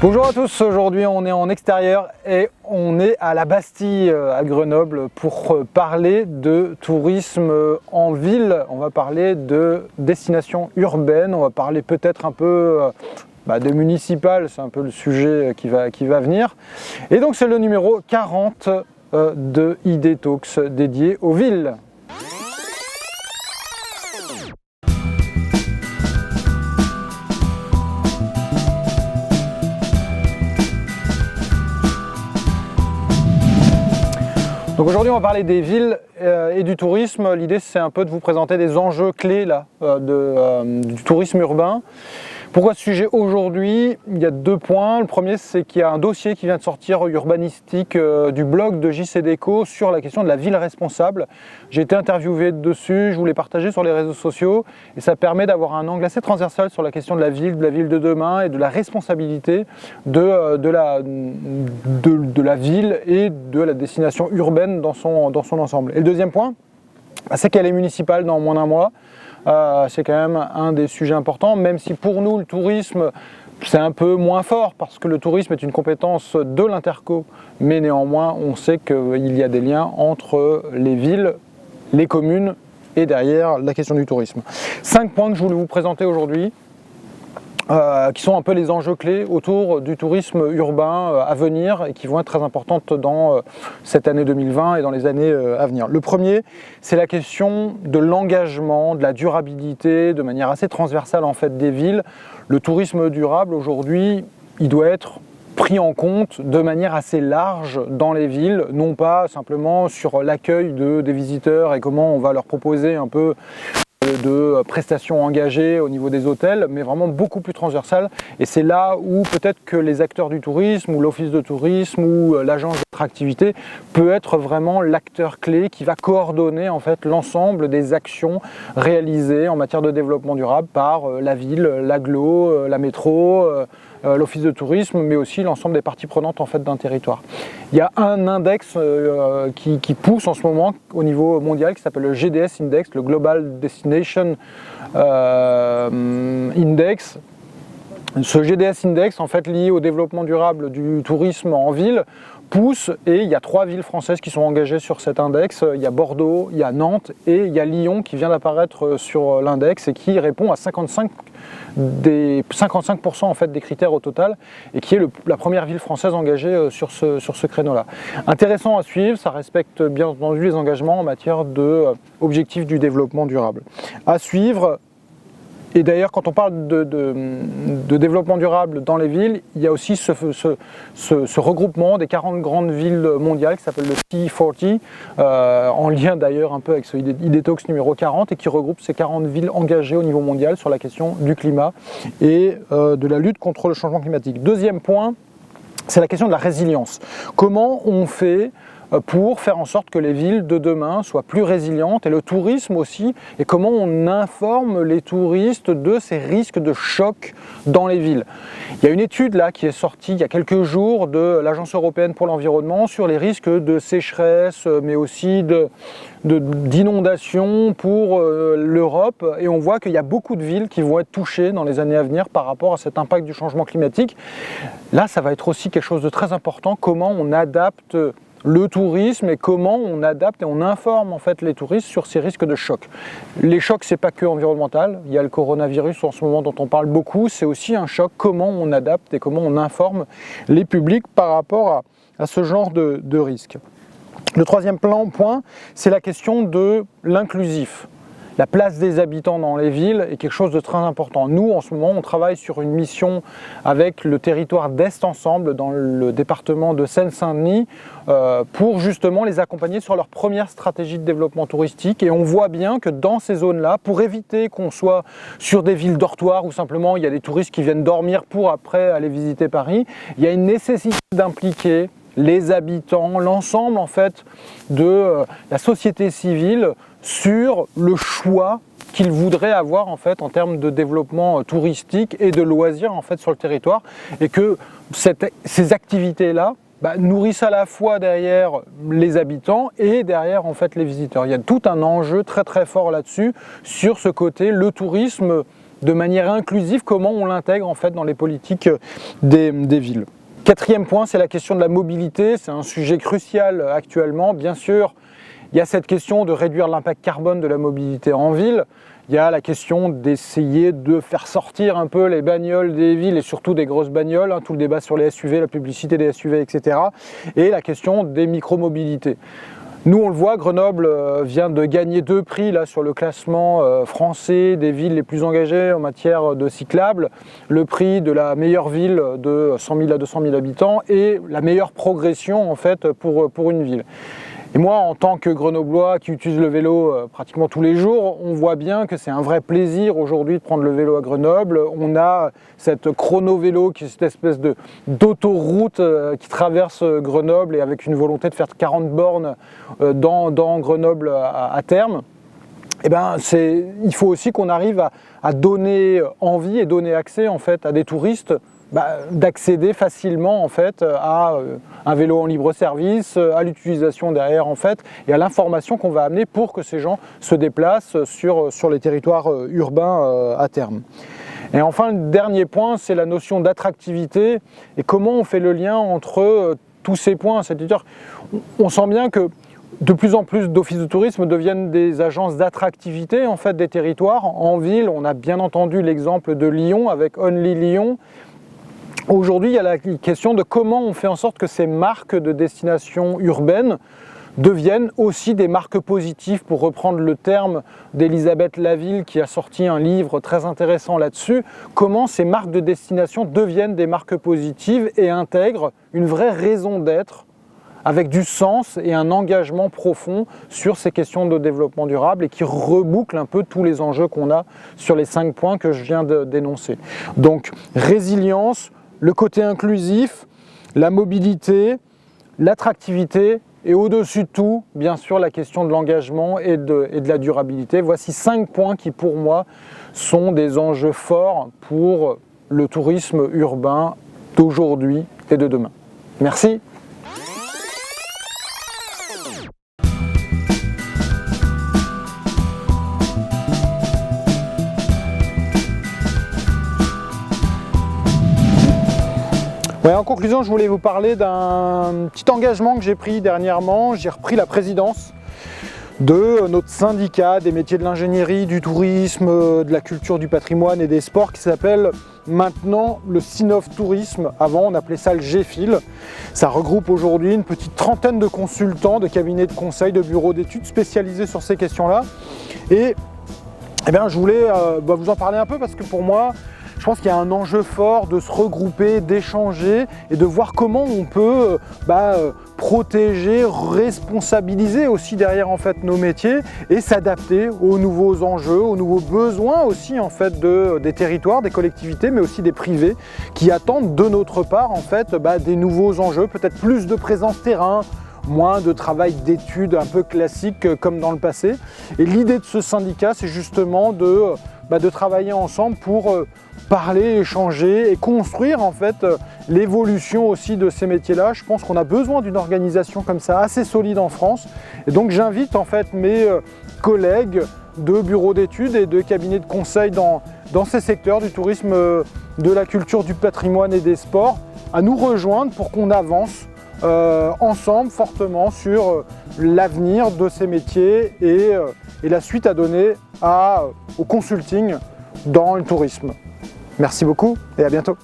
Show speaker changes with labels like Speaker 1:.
Speaker 1: Bonjour à tous, aujourd'hui on est en extérieur et on est à la Bastille à Grenoble pour parler de tourisme en ville. On va parler de destination urbaine, on va parler peut-être un peu de municipal, c'est un peu le sujet qui va venir. Et donc c'est le numéro 40 de ID Talks dédié aux villes. Donc aujourd'hui on va parler des villes et du tourisme. L'idée c'est un peu de vous présenter des enjeux clés là, du tourisme urbain. Pourquoi ce sujet aujourd'hui? Il y a deux points. Le premier, c'est qu'il y a un dossier qui vient de sortir urbanistique du blog de JCDecaux sur la question de la ville responsable. J'ai été interviewé dessus, je voulais partager sur les réseaux sociaux et ça permet d'avoir un angle assez transversal sur la question de la ville de demain et de la responsabilité de la ville et de la destination urbaine dans son ensemble. Et le deuxième point, c'est qu'elle est municipale dans moins d'un mois. C'est quand même un des sujets importants, même si pour nous le tourisme c'est un peu moins fort parce que le tourisme est une compétence de l'interco, mais néanmoins on sait qu'il y a des liens entre les villes, les communes et derrière la question du tourisme. 5 points que je voulais vous présenter aujourd'hui. Qui sont un peu les enjeux clés autour du tourisme urbain à venir et qui vont être très importantes dans cette année 2020 et dans les années à venir. Le premier, c'est la question de l'engagement, de la durabilité, de manière assez transversale en fait des villes. Le tourisme durable aujourd'hui, il doit être pris en compte de manière assez large dans les villes, non pas simplement sur l'accueil des visiteurs et comment on va leur proposer un peu de prestations engagées au niveau des hôtels, mais vraiment beaucoup plus transversal. Et c'est là où peut-être que les acteurs du tourisme ou l'office de tourisme ou l'agence d'attractivité peut être vraiment l'acteur clé qui va coordonner en fait l'ensemble des actions réalisées en matière de développement durable par la ville, l'agglo, la métro, l'office de tourisme, mais aussi l'ensemble des parties prenantes en fait d'un territoire. Il y a un index qui pousse en ce moment au niveau mondial qui s'appelle le GDS Index, le Global Destination Index. Ce GDS Index, en fait lié au développement durable du tourisme en ville, pousse, et il y a 3 villes françaises qui sont engagées sur cet index. Il y a Bordeaux, il y a Nantes et il y a Lyon qui vient d'apparaître sur l'index et qui répond à 55% en fait des critères au total et qui est la première ville française engagée sur ce créneau-là. Intéressant à suivre, ça respecte bien entendu les engagements en matière d'objectifs du développement durable. À suivre. Et d'ailleurs, quand on parle de développement durable dans les villes, il y a aussi ce regroupement des 40 grandes villes mondiales qui s'appelle le C40, en lien d'ailleurs un peu avec ce ID Talks numéro 40 et qui regroupe ces 40 villes engagées au niveau mondial sur la question du climat et de la lutte contre le changement climatique. Deuxième point, c'est la question de la résilience. Comment on fait pour faire en sorte que les villes de demain soient plus résilientes et le tourisme aussi, et comment on informe les touristes de ces risques de choc dans les villes. Il y a une étude là qui est sortie il y a quelques jours de l'Agence européenne pour l'environnement sur les risques de sécheresse, mais aussi d'inondations pour l'Europe, et on voit qu'il y a beaucoup de villes qui vont être touchées dans les années à venir par rapport à cet impact du changement climatique. Là, ça va être aussi quelque chose de très important, comment on adapte le tourisme et comment on adapte et on informe en fait les touristes sur ces risques de choc. Les chocs, c'est pas que environnemental, il y a le coronavirus en ce moment dont on parle beaucoup, c'est aussi un choc, comment on adapte et comment on informe les publics par rapport à ce genre de risque. Le troisième point, c'est la question de l'inclusif. La place des habitants dans les villes est quelque chose de très important. Nous, en ce moment, on travaille sur une mission avec le territoire d'Est Ensemble dans le département de Seine-Saint-Denis pour justement les accompagner sur leur première stratégie de développement touristique. Et on voit bien que dans ces zones-là, pour éviter qu'on soit sur des villes dortoirs où simplement il y a des touristes qui viennent dormir pour après aller visiter Paris, il y a une nécessité d'impliquer les habitants, l'ensemble en fait de la société civile sur le choix qu'ils voudraient avoir en fait en termes de développement touristique et de loisirs en fait sur le territoire, et que ces activités-là nourrissent à la fois derrière les habitants et derrière en fait les visiteurs. Il y a tout un enjeu très très fort là-dessus, sur ce côté, le tourisme de manière inclusive, comment on l'intègre en fait dans les politiques des villes. Quatrième point, c'est la question de la mobilité, c'est un sujet crucial actuellement. Bien sûr, il y a cette question de réduire l'impact carbone de la mobilité en ville. Il y a la question d'essayer de faire sortir un peu les bagnoles des villes et surtout des grosses bagnoles, tout le débat sur les SUV, la publicité des SUV, etc. Et la question des micromobilités. Nous, on le voit, Grenoble vient de gagner 2 prix là, sur le classement français des villes les plus engagées en matière de cyclables. Le prix de la meilleure ville de 100 000 à 200 000 habitants et la meilleure progression en fait, pour une ville. Et moi, en tant que Grenoblois qui utilise le vélo pratiquement tous les jours, on voit bien que c'est un vrai plaisir aujourd'hui de prendre le vélo à Grenoble. On a cette chrono-vélo qui est cette espèce d'autoroute qui traverse Grenoble et avec une volonté de faire 40 bornes dans Grenoble à terme. Eh ben, il faut aussi qu'on arrive à donner envie et donner accès en fait, à des touristes d'accéder facilement en fait, à un vélo en libre service, à l'utilisation derrière en fait, et à l'information qu'on va amener pour que ces gens se déplacent sur les territoires urbains à terme. Et enfin, le dernier point, c'est la notion d'attractivité et comment on fait le lien entre tous ces points. C'est-à-dire, on sent bien que de plus en plus d'offices de tourisme deviennent des agences d'attractivité en fait, des territoires. En ville, on a bien entendu l'exemple de Lyon avec Only Lyon. Aujourd'hui, il y a la question de comment on fait en sorte que ces marques de destination urbaine deviennent aussi des marques positives, pour reprendre le terme d'Elisabeth Laville qui a sorti un livre très intéressant là-dessus. Comment ces marques de destination deviennent des marques positives et intègrent une vraie raison d'être avec du sens et un engagement profond sur ces questions de développement durable et qui reboucle un peu tous les enjeux qu'on a sur les 5 points que je viens d'énoncer. Donc, résilience, le côté inclusif, la mobilité, l'attractivité et au-dessus de tout, bien sûr, la question de l'engagement et de la durabilité. Voici 5 points qui, pour moi, sont des enjeux forts pour le tourisme urbain d'aujourd'hui et de demain. Merci. Ouais, en conclusion, je voulais vous parler d'un petit engagement que j'ai pris dernièrement. J'ai repris la présidence de notre syndicat des métiers de l'ingénierie, du tourisme, de la culture, du patrimoine et des sports qui s'appelle maintenant le Sinov Tourisme. Avant, on appelait ça le GFIL. Ça regroupe aujourd'hui une petite trentaine de consultants, de cabinets de conseil, de bureaux d'études spécialisés sur ces questions-là. Et je voulais vous en parler un peu parce que pour moi, je pense qu'il y a un enjeu fort de se regrouper, d'échanger et de voir comment on peut protéger, responsabiliser aussi derrière en fait nos métiers et s'adapter aux nouveaux enjeux, aux nouveaux besoins aussi en fait des territoires, des collectivités, mais aussi des privés qui attendent de notre part en fait des nouveaux enjeux, peut-être plus de présence terrain, moins de travail d'études un peu classique comme dans le passé. Et l'idée de ce syndicat, c'est justement de travailler ensemble pour parler, échanger et construire en fait l'évolution aussi de ces métiers-là. Je pense qu'on a besoin d'une organisation comme ça assez solide en France. Et donc j'invite en fait mes collègues de bureaux d'études et de cabinets de conseil dans ces secteurs du tourisme, de la culture, du patrimoine et des sports à nous rejoindre pour qu'on avance ensemble fortement sur l'avenir de ces métiers et la suite à donner au consulting dans le tourisme. Merci beaucoup et à bientôt.